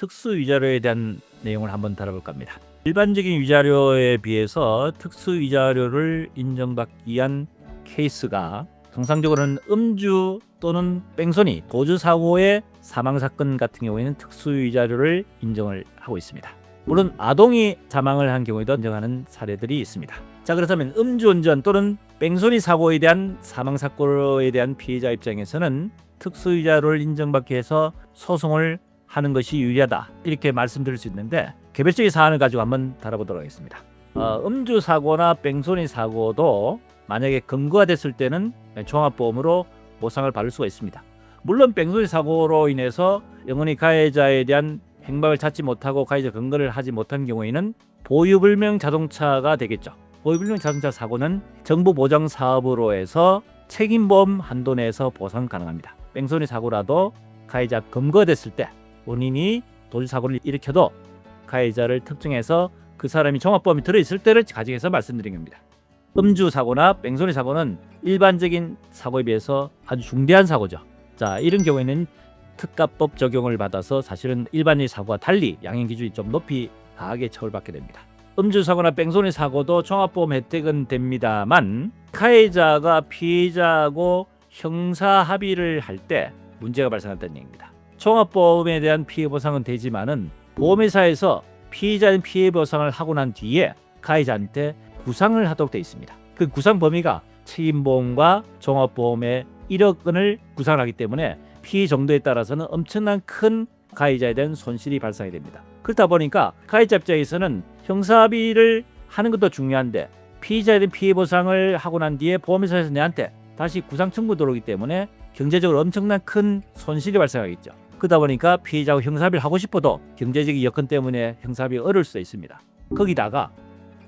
특수 위자료에 대한 내용을 한번 다뤄볼까 합니다. 일반적인 위자료에 비해서 특수 위자료를 인정받기 위한 케이스가 통상적으로는 음주 또는 뺑소니, 도주 사고의 사망 사건 같은 경우에는 특수 위자료를 인정을 하고 있습니다. 물론 아동이 사망을 한 경우에도 인정하는 사례들이 있습니다. 자, 그렇다면 음주운전 또는 뺑소니 사고에 대한 사망 사고에 대한 피해자 입장에서는 특수 위자료를 인정받기 위해서 소송을 하는 것이 유리하다, 이렇게 말씀드릴 수 있는데 개별적인 사안을 가지고 한번 다뤄보도록 하겠습니다. 음주 사고나 뺑소니 사고도 만약에 검거가 됐을 때는 종합보험으로 보상을 받을 수가 있습니다. 물론 뺑소니 사고로 인해서 영원히 가해자에 대한 행방을 찾지 못하고 가해자 검거를 하지 못한 경우에는 보유불명 자동차가 되겠죠. 보유불명 자동차 사고는 정부보장사업으로 해서 책임보험 한도 내에서 보상 가능합니다. 뺑소니 사고라도 가해자 검거가 됐을 때 본인이 도주사고를 일으켜도 가해자를 특정해서 그 사람이 종합보험이 들어있을 때를 가정해서 말씀드린 겁니다. 음주 사고나 뺑소니 사고는 일반적인 사고에 비해서 아주 중대한 사고죠. 자, 이런 경우에는 특가법 적용을 받아서 사실은 일반적인 사고와 달리 양형 기준이 좀 높이 강하게 처벌받게 됩니다. 음주 사고나 뺑소니 사고도 종합보험 혜택은 됩니다만 가해자가 피해자하고 형사 합의를 할 때 문제가 발생한다는 얘기입니다. 종합보험에 대한 피해 보상은 되지만은 보험회사에서 피해자인 피해 보상을 하고 난 뒤에 가해자한테 구상을 하도록 되어 있습니다. 그 구상 범위가 책임보험과 종합보험의 1억 원을 구상하기 때문에 피해 정도에 따라서는 엄청난 큰 가해자에 대한 손실이 발생이 됩니다. 그렇다 보니까 가해자 입장에서는 형사합의를 하는 것도 중요한데 피해자에 대한 피해 보상을 하고 난 뒤에 보험회사에서 내한테 다시 구상 청구 들어오기 때문에 경제적으로 엄청난 큰 손실이 발생하겠죠. 그러다 보니까 피해자하고 형사합의를 하고 싶어도 경제적인 여건 때문에 형사합의가 어려울 수도 있습니다. 거기다가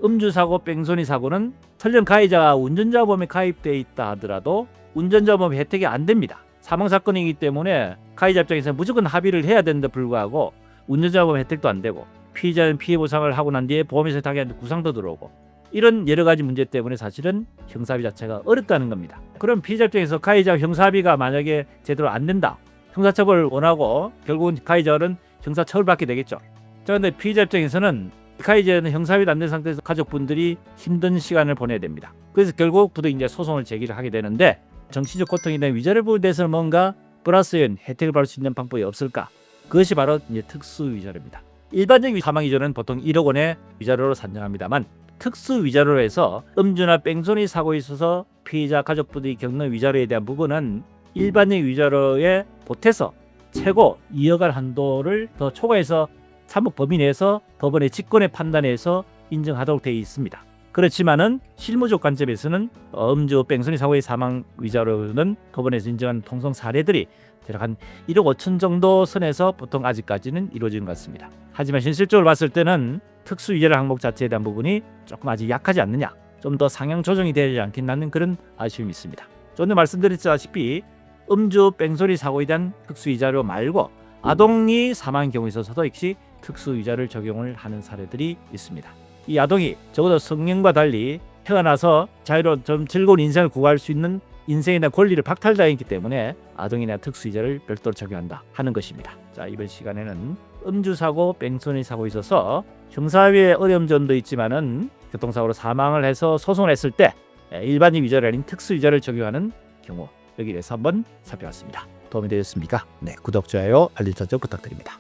음주사고, 뺑소니 사고는 설령 가해자가 운전자보험에 가입되어 있다 하더라도 운전자보험 혜택이 안 됩니다. 사망사건이기 때문에 가해자 입장에서는 무조건 합의를 해야 되는데 불구하고 운전자보험 혜택도 안 되고 피해자는 피해 보상을 하고 난 뒤에 보험회사에 당연히 구상도 들어오고 이런 여러 가지 문제 때문에 사실은 형사합의 자체가 어렵다는 겁니다. 그럼 피해자 입장에서 가해자 형사합의가 만약에 제대로 안 된다, 형사처벌을 원하고 결국은 가해자는 형사처벌받게 되겠죠. 자, 그런데 피해자 입장에서는 가해자는 형사합의도 안 된 상태에서 가족분들이 힘든 시간을 보내야 됩니다. 그래서 결국 부도 이제 소송을 제기를 하게 되는데 정신적 고통이 된 위자료에 대해서 뭔가 플러스인 혜택을 받을 수 있는 방법이 없을까? 그것이 바로 이제 특수 위자료입니다. 일반적인 사망 위자료는 보통 1억 원의 위자료로 산정합니다만 특수 위자료로 해서 음주나 뺑소니 사고에 있어서 피해자 가족분들이 겪는 위자료에 대한 부분은 일반적인 위자료에 보태서 최고 2억 원 한도를 더 초과해서 참목 범위 내에서 법원의 직권의 판단에서 인정하도록 되어 있습니다. 그렇지만은 실무적 관점에서는 음주 뺑소니 사고의 사망 위자료는 법원에서 인정한 통성 사례들이 대략 한 1억 5천 정도 선에서 보통 아직까지는 이루어지는 것 같습니다. 하지만 현실적으로 봤을 때는 특수 위자료 항목 자체에 대한 부분이 조금 아직 약하지 않느냐, 좀 더 상향 조정이 되지 않겠나는 그런 아쉬움이 있습니다. 전에 말씀드렸다시피 음주 뺑소니 사고에 대한 특수 위자료 말고 아동이 사망한 경우에 있어서도 역시 특수 위자료를 적용을 하는 사례들이 있습니다. 이 아동이 적어도 성년과 달리 태어나서 자유로운 좀 즐거운 인생을 구가할 수 있는 인생에 대한 권리를 박탈당했기 때문에 아동에 대한 특수 위자료를 별도로 적용한다 하는 것입니다. 자, 이번 시간에는 음주사고, 뺑소니 사고에 있어서 형사합의의 어려움 점도 있지만은 교통사고로 사망을 해서 소송을 했을 때 일반적 위자료 아닌 특수 위자료를 적용하는 경우 여기에 대해서 한번 살펴봤습니다. 도움이 되셨습니까? 네, 구독, 좋아요, 알림 설정 부탁드립니다.